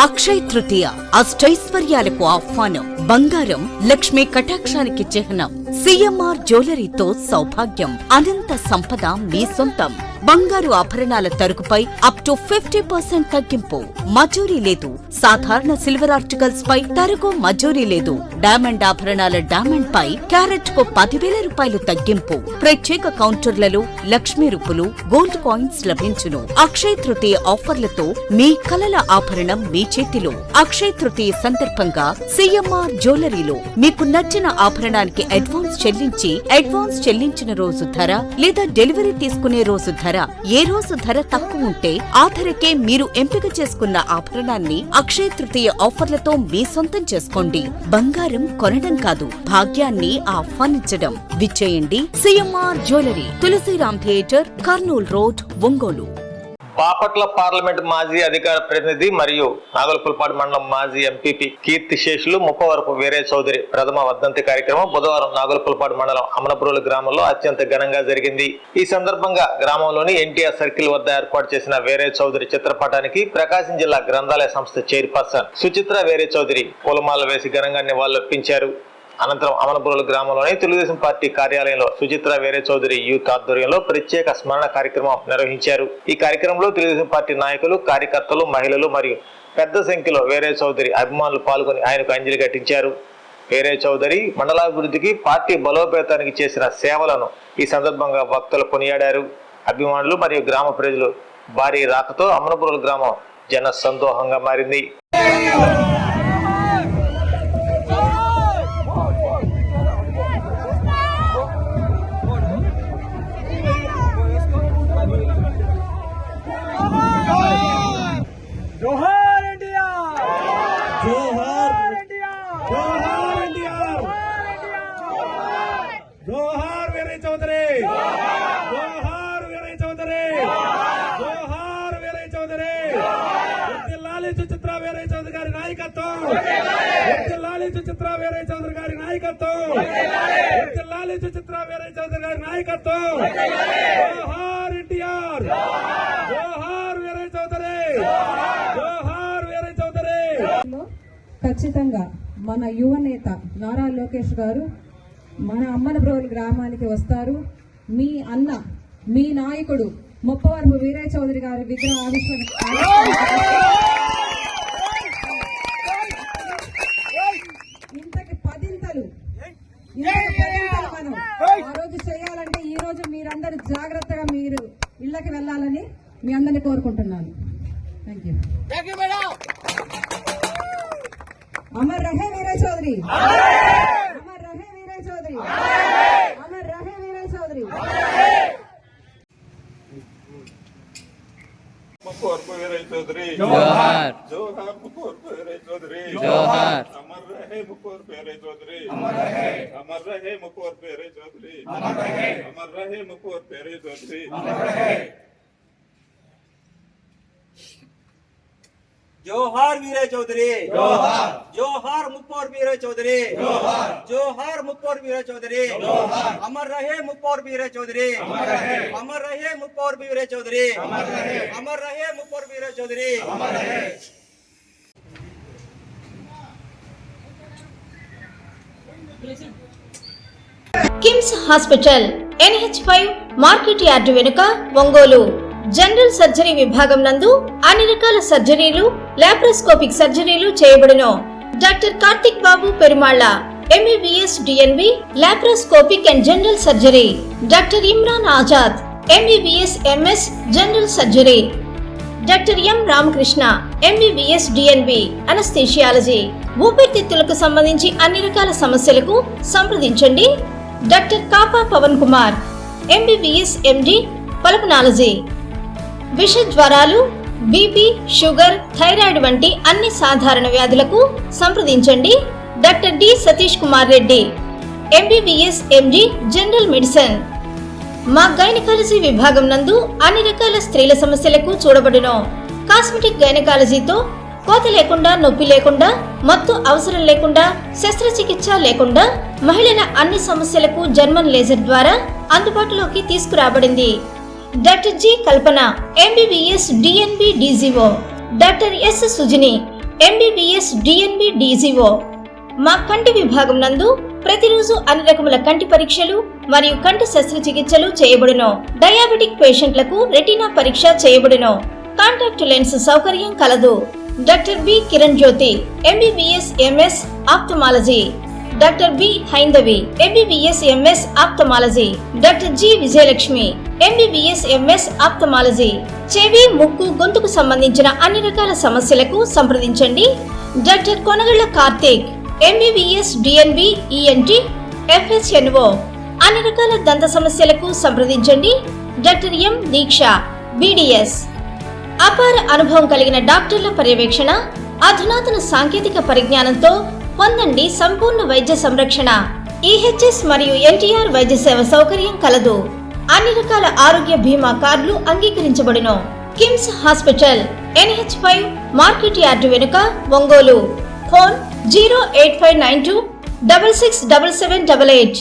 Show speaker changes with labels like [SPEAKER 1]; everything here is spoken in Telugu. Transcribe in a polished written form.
[SPEAKER 1] అక్షయ్ తృతీయ అష్టైశ్వర్యాలకు ఆహ్వానం. బంగారం లక్ష్మీ కటాక్షానికి చిహ్నం. సిఎంఆర్ జ్యువెలరీతో సౌభాగ్యం, అనంత సంపద మీ సొంతం. బంగారు ఆభరణాల తరుగుపై అప్ టు 50% తగ్గింపు. మజూరీ లేదు. సాధారణ సిల్వర్ ఆర్టికల్స్ పై తరుగు మజూరీ లేదు. డైమండ్ ఆభరణాల డైమండ్ పై క్యారెట్ కు 10,000 రూపాయలు తగ్గింపు. ప్రత్యేక కౌంటర్లలో లక్ష్మీ రూపులు, గోల్డ్ కాయిన్స్ లభించును. అక్షయ్ తృతీయ ఆఫర్లతో మీ కలల ఆభరణం మీ చేతిలో. అక్షయ్ తృతీయ సందర్భంగా సిఎంఆర్ జ్యువెలరీలో మీకు నచ్చిన ఆభరణానికి అడ్వాన్స్ చెల్లించిన రోజు ధర లేదా డెలివరీ తీసుకునే రోజు ధర, ఏ రోజు ధర తక్కువ ఉంటే ఆ ధరకే మీరు ఎంపిక చేసుకున్న ఆభరణాన్ని అక్షయ తృతీయ ఆఫర్లతో మీ సొంతం చేసుకోండి. బంగారం కొనడం కాదు, భాగ్యాన్ని ఆహ్వానించడం. విచ్చేయండి CMR jewellery, Tulasiram theatre, Kurnool road, Ongole.
[SPEAKER 2] Bapatla parliament మాజీ అధికార ప్రతినిధి మరియు నాగలపులపాడు మండలం మాజీ ఎంపీపీ కీర్తిశేషులు ముప్పవరపు వీరయ్య చౌదరి ప్రథమ వర్ధంతి కార్యక్రమం బుధవారం నాగలపులపాడు మండలం అమనపురోలు గ్రామంలో అత్యంత ఘనంగా జరిగింది. ఈ సందర్భంగా గ్రామంలోని ఎన్టీఆర్ సర్కిల్ వద్ద ఏర్పాటు చేసిన వీరయ్య చౌదరి చిత్రపటానికి ప్రకాశం జిల్లా గ్రంథాలయ సంస్థ చైర్పర్సన్ సుచిత్ర వీరయ్య చౌదరి పూలమాల వేసి ఘనంగా నివాళులర్పించారు. అనంతరం అమనపురోలు గ్రామంలోని తెలుగుదేశం పార్టీ కార్యాలయంలో సుచిత్ర వీరయ్య చౌదరి యూత్ ఆధ్వర్యంలో ప్రత్యేక స్మరణ కార్యక్రమం నిర్వహించారు. ఈ కార్యక్రమంలో తెలుగుదేశం పార్టీ నాయకులు, కార్యకర్తలు, మహిళలు మరియు పెద్ద సంఖ్యలో వీరయ్య చౌదరి అభిమానులు పాల్గొని ఆయనకు అంజలి ఘటించారు. వీరయ్య చౌదరి మండలాభివృద్ధికి, పార్టీ బలోపేతానికి చేసిన సేవలను ఈ సందర్భంగా భక్తులు కొనియాడారు. అభిమానులు మరియు గ్రామ ప్రజలు భారీ రాకతో అమనపురోలు గ్రామం జన సందోహంగా మారింది.
[SPEAKER 3] जोहार इंडिया, जोहार इंडिया, जोहार इंडिया, जोहार वीरయ్య चौधरी, जोहार वीरయ్య चौधरी, जोहार वीरయ్య चौधरी. వర్ధిల్లాలి సుచిత్ర వీరయ్య చౌదరి గారి నాయకత్వం, వర్ధిల్లాలి సుచిత్ర వీరయ్య చౌదరి గారి నాయకత్వం, వర్ధిల్లాలి సుచిత్ర వీరయ్య చౌదరి గారి నాయకత్వం. जोहार इंडिया, जोहार वीरయ్య चौधरी.
[SPEAKER 4] ఖచ్చితంగా మన యువ నేత నారా లోకేష్ గారు మన అమ్మనబ్రోలు గ్రామానికి వస్తారు. మీ అన్న, మీ నాయకుడు ముప్పవరపు వీరయ్య చౌదరి గారి విగ్రహ ఇంతకి పదింతలు మనం ఆ రోజు చేయాలంటే ఈ రోజు మీరందరూ జాగ్రత్తగా మీరు ఇళ్లకి వెళ్ళాలని మీ అందరినీ కోరుకుంటున్నాను. Thank you. अमर रहे वीरయ్య चौधरी, अमर रहे वीरయ్య चौधरी, अमर रहे वीरయ్య चौधरी.
[SPEAKER 3] मुप्पवरపు వీరయ్య చౌదరి
[SPEAKER 5] जोहार,
[SPEAKER 3] जोहार मुप्पवरపు వీరయ్య చౌదరి,
[SPEAKER 5] जोहार.
[SPEAKER 3] अमर रहे मुप्पवरపు వీరయ్య చౌదరి, अमर रहे, अमर रहे मुप्पवरపు వీరయ్య చౌదరి, अमर रहे, अमर रहे मुप्पवरపు వీరయ్య చౌదరి, अमर रहे.
[SPEAKER 6] जोहार वीरయ్య चौधरी, जोहार, जोहार मुप्पवरపు వీరయ్య चौधरी, जोहार, जोहार मुप्पवरపు వీరయ్య चौधरी, जोहार. अमर रहे मुप्पवरపు వీరయ్య चौधरी, अमर रहे, अमर रहे मुप्पवरపు వీరయ్య चौधरी, अमर रहे, अमर रहे मुप्पवरపు వీరయ్య चौधरी, अमर रहे.
[SPEAKER 7] KIMS hospital NH5 market yard వెనుక, ఒంగోలు. జనరల్ సర్జరీ విభాగం నందు అన్ని రకాల సర్జరీలు, లాప్రోస్కోపిక్ సర్జరీలు చేయబడును. Doctor Karthik Babu Perumalla MBBS DNB laparoscopic and general surgery. Doctor Imran Azad MBBS MS general surgery. Doctor M Ramakrishna MBBS DNB anaesthesiology. ఊపిరితిత్తులకు సంబంధించి అన్ని రకాల సమస్యలకు సంప్రదించండి. Doctor Kapa Pavan Kumar MBBS MD pulmonology. విష జ్వరాలు, బీపీ, షుగర్, థైరాయిడ్ వంటి అన్ని సాధారణ వ్యాధులకు సంప్రదించండి. Doctor D Satish Kumar Reddy MBBS MD general medicine. మా గైనకాలజీ విభాగం నందు అన్ని రకాల స్త్రీల సమస్యలకు చూడబడును. కాస్మెటిక్ గైనకాలజీతో కోత లేకుండా, నొప్పి లేకుండా, మత్తు అవసరం లేకుండా, శస్త్రచికిత్స లేకుండా మహిళల అన్ని సమస్యలకు జర్మన్ లేజర్ ద్వారా అందుబాటులోకి తీసుకురాబడింది. డాక్టర్ జి కల్పన MBBS DNB DGO. Doctor yes Sujini MBBS DNB DGO. మా కంటి విభాగం నందు ప్రతిరోజు అన్ని రకముల కంటి పరీక్షలు మరియు కంటి శస్త్రచికిత్సలు చేయబడును. డయాబెటిక్ పేషెంట్లకు రెటీనా పరీక్ష చేయబడును. కాంటాక్ట్ లెన్స్ సౌకర్యం కలదు. Doctor B Kiran Jyothi MBBS MS ophthalmology. Doctor B Haindavi MBBS MS ophthalmology. Doctor G Vijayalakshmi MBBS MS ophthalmology. చెవి, ముక్కు, గొంతుకు సంబంధించిన అన్ని రకాల సమస్యలకు సంప్రదించండి. Doctor Konagalla Karthik MBBS DNB ENT FHNO. అన్ని రకాల దంత సమస్యలకు సంప్రదించండి. Doctor M Deeksha BDS. అపార అనుభవం కలిగిన డాక్టర్ల పర్యవేక్షణ, అధునాతన సాంకేతిక పరిజ్ఞానంతో పొందండి సంపూర్ణ వైద్య సంరక్షణ. EHS మరియు NTR వైద్య సేవ సౌకర్యం కలదు. అన్ని రకాల ఆరోగ్య బీమా కార్డులు అంగీకరించబడును. KIMS hospital NH5 market yard వెనుక, ఒంగోలు. ఫోన్ 08592 667788.